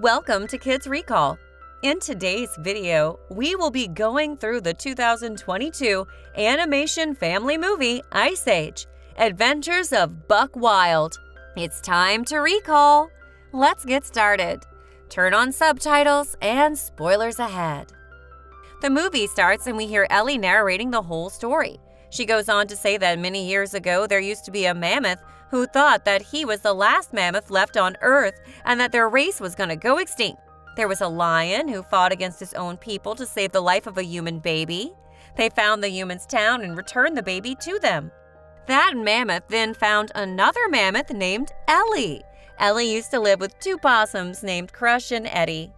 Welcome to Kids Recall. In today's video, we will be going through the 2022 animation family movie Ice Age, Adventures of Buck Wild. It's time to recall. Let's get started. Turn on subtitles and spoilers ahead. The movie starts and we hear Ellie narrating the whole story. She goes on to say that many years ago there used to be a mammoth who thought that he was the last mammoth left on Earth and that their race was going to go extinct. There was a lion who fought against his own people to save the life of a human baby. They found the human's town and returned the baby to them. That mammoth then found another mammoth named Ellie. Ellie used to live with two possums named Crush and Eddy.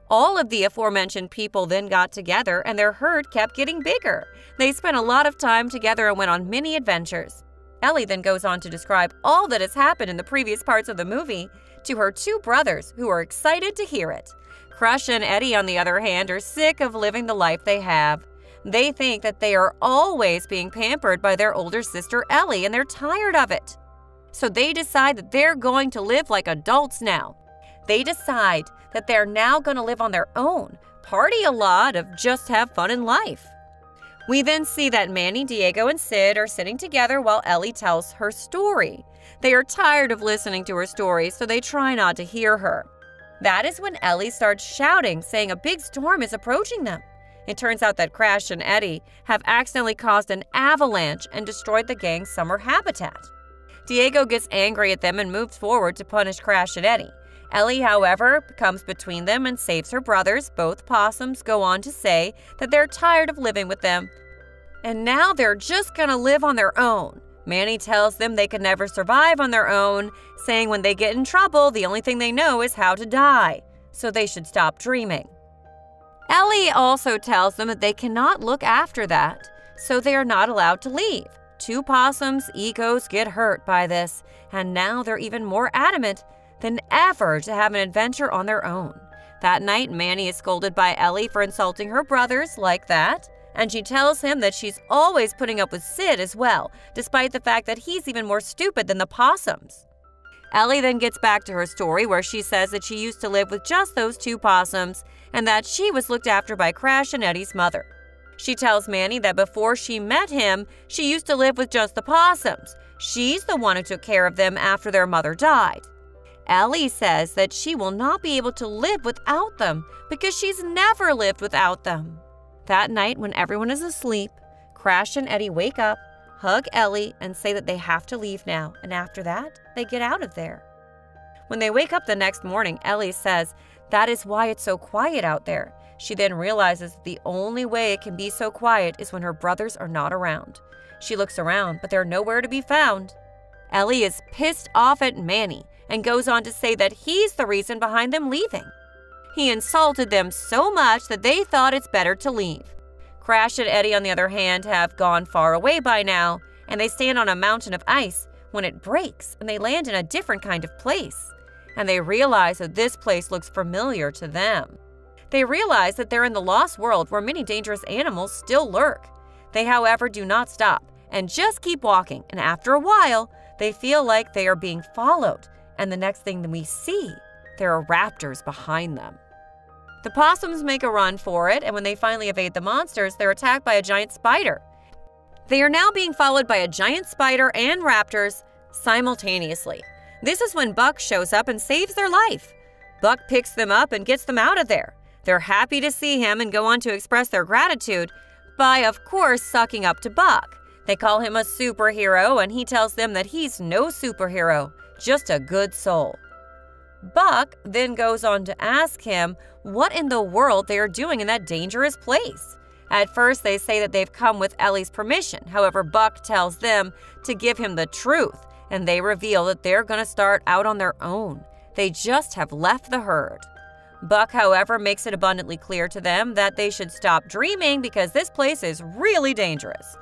All of the aforementioned people then got together and their herd kept getting bigger. They spent a lot of time together and went on many adventures. Ellie then goes on to describe all that has happened in the previous parts of the movie to her two brothers who are excited to hear it. Crush and Eddy, on the other hand, are sick of living the life they have. They think that they are always being pampered by their older sister Ellie and they're tired of it. So they decide that they're going to live like adults now. They decide that they're now going to live on their own, party a lot, of just have fun in life. We then see that Manny, Diego, and Sid are sitting together while Ellie tells her story. They are tired of listening to her story, so they try not to hear her. That is when Ellie starts shouting, saying a big storm is approaching them. It turns out that Crash and Eddy have accidentally caused an avalanche and destroyed the gang's summer habitat. Diego gets angry at them and moves forward to punish Crash and Eddy. Ellie, however, comes between them and saves her brothers. Both possums go on to say that they're tired of living with them, and now they're just gonna live on their own. Manny tells them they could never survive on their own, saying when they get in trouble, the only thing they know is how to die, so they should stop dreaming. Ellie also tells them that they cannot look after that, so they are not allowed to leave. Two possums' egos get hurt by this, and now they're even more adamant than ever to have an adventure on their own. That night, Manny is scolded by Ellie for insulting her brothers like that, and she tells him that she's always putting up with Sid as well, despite the fact that he's even more stupid than the possums. Ellie then gets back to her story where she says that she used to live with just those two possums and that she was looked after by Crash and Eddy's mother. She tells Manny that before she met him, she used to live with just the possums. She's the one who took care of them after their mother died. Ellie says that she will not be able to live without them because she's never lived without them. That night, when everyone is asleep, Crash and Eddy wake up, hug Ellie, and say that they have to leave now, and after that, they get out of there. When they wake up the next morning, Ellie says that is why it's so quiet out there. She then realizes that the only way it can be so quiet is when her brothers are not around. She looks around, but they're nowhere to be found. Ellie is pissed off at Manny and goes on to say that he's the reason behind them leaving. He insulted them so much that they thought it's better to leave. Crash and Eddy, on the other hand, have gone far away by now, and they stand on a mountain of ice when it breaks and they land in a different kind of place. And they realize that this place looks familiar to them. They realize that they're in the lost world where many dangerous animals still lurk. They, however, do not stop and just keep walking, and after a while, they feel like they are being followed. And the next thing that we see, there are raptors behind them. The possums make a run for it, and when they finally evade the monsters, they're attacked by a giant spider. They are now being followed by a giant spider and raptors simultaneously. This is when Buck shows up and saves their life. Buck picks them up and gets them out of there. They're happy to see him and go on to express their gratitude by, of course, sucking up to Buck. They call him a superhero, and he tells them that he's no superhero, just a good soul. Buck then goes on to ask him what in the world they are doing in that dangerous place. At first, they say that they've come with Ellie's permission. However, Buck tells them to give him the truth, and they reveal that they're going to start out on their own. They just have left the herd. Buck, however, makes it abundantly clear to them that they should stop dreaming because this place is really dangerous,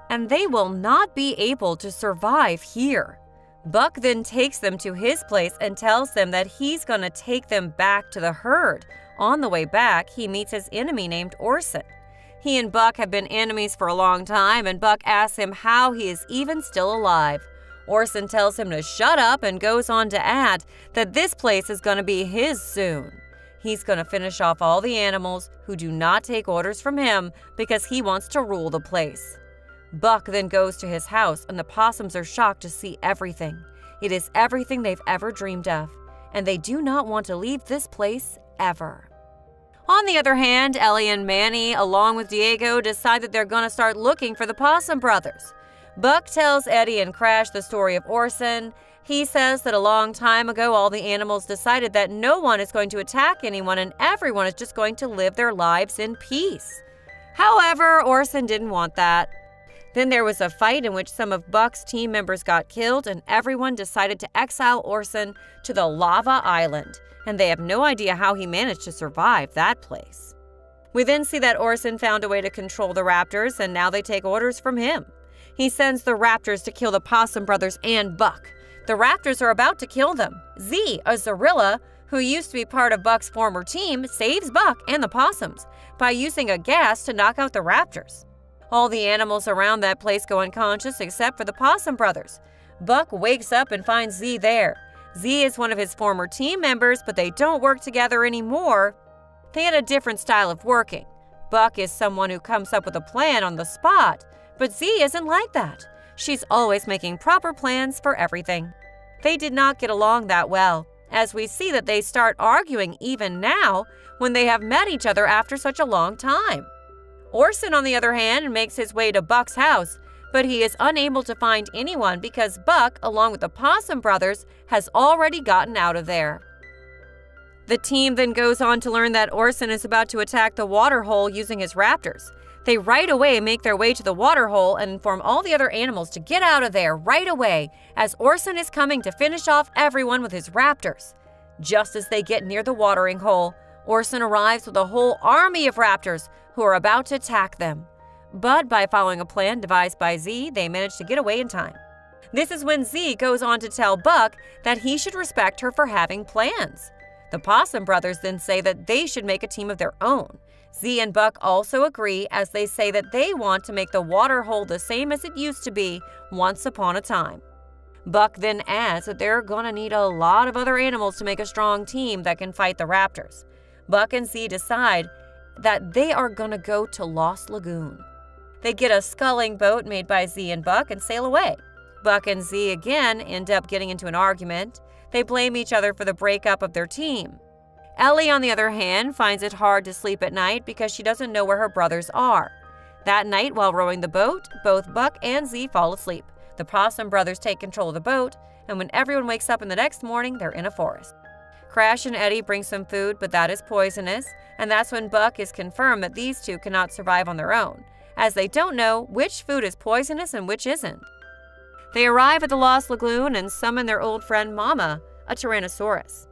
and they will not be able to survive here. Buck then takes them to his place and tells them that he's going to take them back to the herd. On the way back, he meets his enemy named Orson. He and Buck have been enemies for a long time, and Buck asks him how he is even still alive. Orson tells him to shut up and goes on to add that this place is going to be his soon. He's going to finish off all the animals who do not take orders from him because he wants to rule the place. Buck then goes to his house, and the possums are shocked to see everything. It is everything they've ever dreamed of, and they do not want to leave this place ever. On the other hand, Ellie and Manny, along with Diego, decide that they're going to start looking for the Possum brothers. Buck tells Eddy and Crash the story of Orson. He says that a long time ago, all the animals decided that no one is going to attack anyone and everyone is just going to live their lives in peace. However, Orson didn't want that. Then there was a fight in which some of Buck's team members got killed, and everyone decided to exile Orson to the Lava Island, and they have no idea how he managed to survive that place. We then see that Orson found a way to control the raptors, and now they take orders from him. He sends the raptors to kill the Possum brothers and Buck. The raptors are about to kill them. Z, a gorilla, who used to be part of Buck's former team, saves Buck and the possums by using a gas to knock out the raptors. All the animals around that place go unconscious except for the Possum brothers. Buck wakes up and finds Z there. Z is one of his former team members, but they don't work together anymore. They had a different style of working. Buck is someone who comes up with a plan on the spot, but Z isn't like that. She's always making proper plans for everything. They did not get along that well, as we see that they start arguing even now when they have met each other after such a long time. Orson, on the other hand, makes his way to Buck's house, but he is unable to find anyone because Buck, along with the Possum brothers, has already gotten out of there. The team then goes on to learn that Orson is about to attack the water hole using his raptors. They right away make their way to the water hole and inform all the other animals to get out of there right away, as Orson is coming to finish off everyone with his raptors. Just as they get near the watering hole, Orson arrives with a whole army of raptors who are about to attack them. But by following a plan devised by Z, they manage to get away in time. This is when Z goes on to tell Buck that he should respect her for having plans. The Possum brothers then say that they should make a team of their own. Z and Buck also agree, as they say that they want to make the water hole the same as it used to be once upon a time. Buck then adds that they're gonna need a lot of other animals to make a strong team that can fight the raptors. Buck and Z decide that they are gonna go to Lost Lagoon. They get a sculling boat made by Z and Buck and sail away. Buck and Z again end up getting into an argument. They blame each other for the breakup of their team. Ellie, on the other hand, finds it hard to sleep at night because she doesn't know where her brothers are. That night, while rowing the boat, both Buck and Z fall asleep. The Possum brothers take control of the boat, and when everyone wakes up in the next morning, they're in a forest. Crash and Eddy bring some food, but that is poisonous, and that's when Buck is confirmed that these two cannot survive on their own, as they don't know which food is poisonous and which isn't. They arrive at the Lost Lagoon and summon their old friend Mama, a Tyrannosaurus.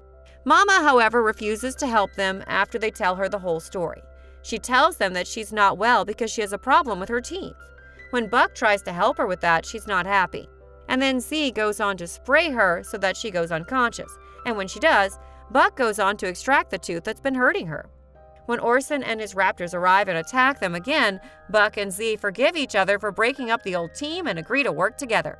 Mama, however, refuses to help them after they tell her the whole story. She tells them that she's not well because she has a problem with her teeth. When Buck tries to help her with that, she's not happy. And then Z goes on to spray her so that she goes unconscious. And when she does, Buck goes on to extract the tooth that's been hurting her. When Orson and his raptors arrive and attack them again, Buck and Z forgive each other for breaking up the old team and agree to work together.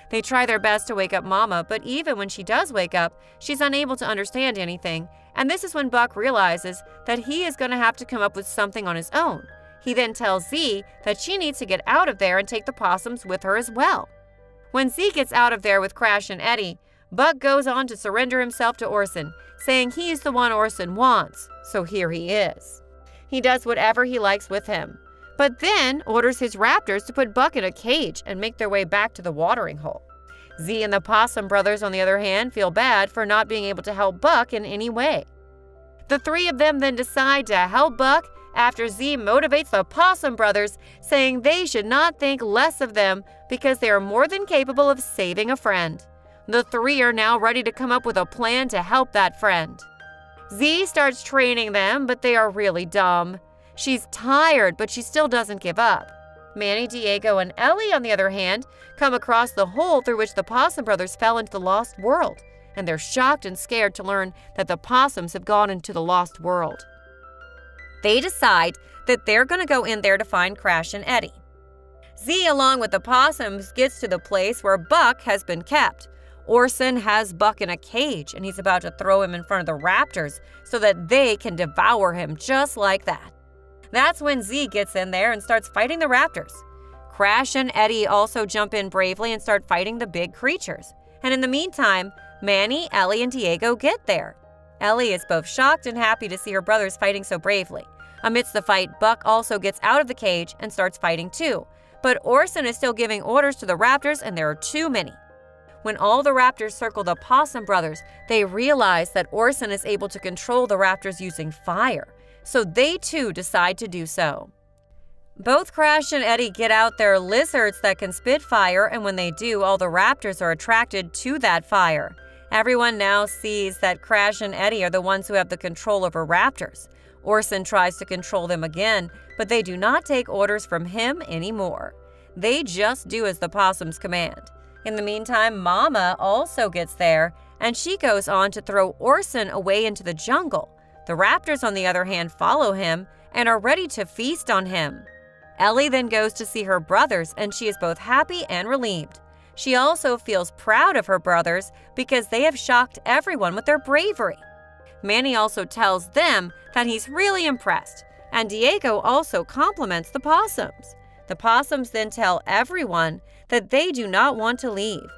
They try their best to wake up Mama, but even when she does wake up, she's unable to understand anything, and this is when Buck realizes that he is going to have to come up with something on his own. He then tells Z that she needs to get out of there and take the possums with her as well. When Z gets out of there with Crash and Eddy, Buck goes on to surrender himself to Orson, saying he's the one Orson wants, so here he is. He does whatever he likes with him, but then orders his raptors to put Buck in a cage and make their way back to the watering hole. Z and the Possum brothers, on the other hand, feel bad for not being able to help Buck in any way. The three of them then decide to help Buck after Z motivates the Possum brothers, saying they should not think less of them because they are more than capable of saving a friend. The three are now ready to come up with a plan to help that friend. Z starts training them, but they are really dumb. She's tired, but she still doesn't give up. Manny, Diego, and Ellie, on the other hand, come across the hole through which the Possum brothers fell into the lost world, and they're shocked and scared to learn that the possums have gone into the lost world. They decide that they're going to go in there to find Crash and Eddy. Z, along with the possums, gets to the place where Buck has been kept. Orson has Buck in a cage and he's about to throw him in front of the raptors so that they can devour him just like that. That's when Z gets in there and starts fighting the raptors. Crash and Eddy also jump in bravely and start fighting the big creatures. And in the meantime, Manny, Ellie, and Diego get there. Ellie is both shocked and happy to see her brothers fighting so bravely. Amidst the fight, Buck also gets out of the cage and starts fighting too. But Orson is still giving orders to the raptors and there are too many. When all the raptors circle the Possum brothers, they realize that Orson is able to control the raptors using fire. So they too decide to do so. Both Crash and Eddy get out their lizards that can spit fire, and when they do, all the raptors are attracted to that fire. Everyone now sees that Crash and Eddy are the ones who have the control over raptors. Orson tries to control them again, but they do not take orders from him anymore. They just do as the Possums command. In the meantime, Mama also gets there, and she goes on to throw Orson away into the jungle. The raptors, on the other hand, follow him and are ready to feast on him. Ellie then goes to see her brothers, and she is both happy and relieved. She also feels proud of her brothers because they have shocked everyone with their bravery. Manny also tells them that he's really impressed, and Diego also compliments the Possums. The Possums then tell everyone that they do not want to leave.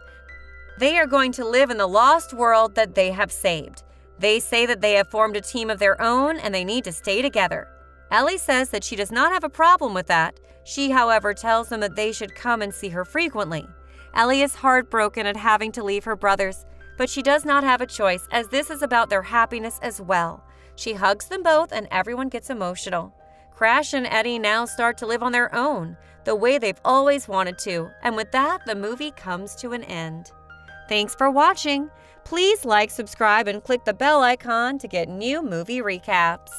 They are going to live in the lost world that they have saved. They say that they have formed a team of their own and they need to stay together. Ellie says that she does not have a problem with that. She, however, tells them that they should come and see her frequently. Ellie is heartbroken at having to leave her brothers, but she does not have a choice as this is about their happiness as well. She hugs them both and everyone gets emotional. Crash and Eddy now start to live on their own, the way they've always wanted to, and with that, the movie comes to an end. Thanks for watching. Please like, subscribe, and click the bell icon to get new movie recaps.